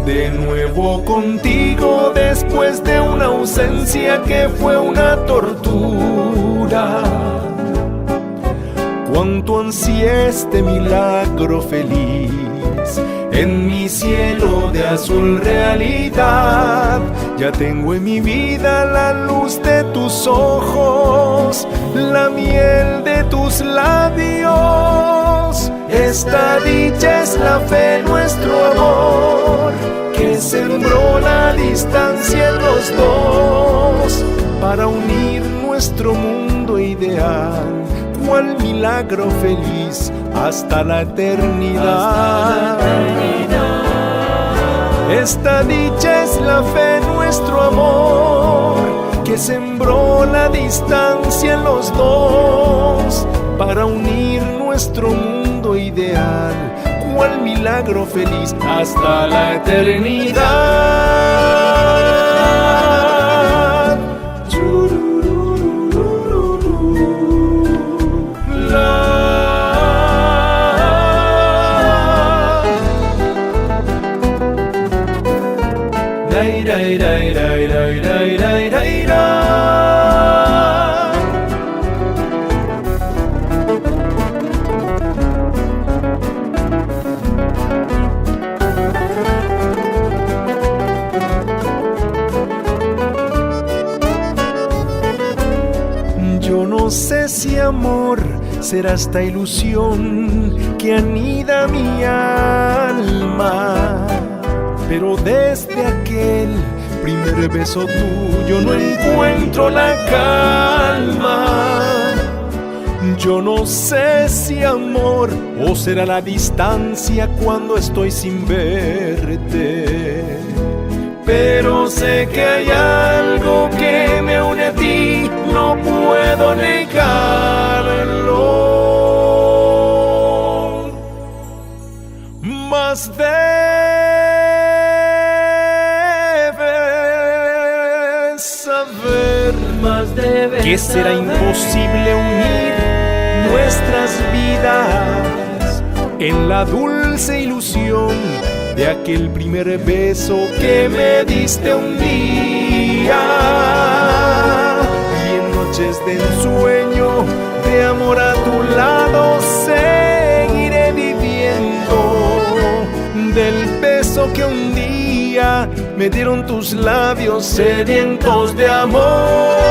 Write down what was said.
de nuevo contigo después de una ausencia que fue una tortura. Cuánto ansié este milagro feliz en mi cielo de azul realidad. Ya tengo en mi vida la luz de tus ojos, la miel de tus labios. Esta dicha es la fe, nuestro amor, que sembró la distancia en los dos para unir nuestro mundo ideal. Cuál milagro feliz hasta la eternidad. Esta dicha es la fe, nuestro amor, que sembró la distancia en los dos para unir nuestro mundo ideal. Cuál milagro feliz hasta la eternidad. Yo no sé si amor será esta ilusión que anida mi alma, pero desde aquel primer beso tuyo no encuentro la calma. Yo no sé si amor o será la distancia cuando estoy sin verte, pero sé que hay algo que me une a ti, no puedo negarlo. Mas debes saber que será imposible unir nuestras vidas en la dulce ilusión de aquel primer beso que me diste un día. Y en noches de ensueño, de amor a tu lado, seguiré viviendo del beso que un día me dieron tus labios sedientos de amor.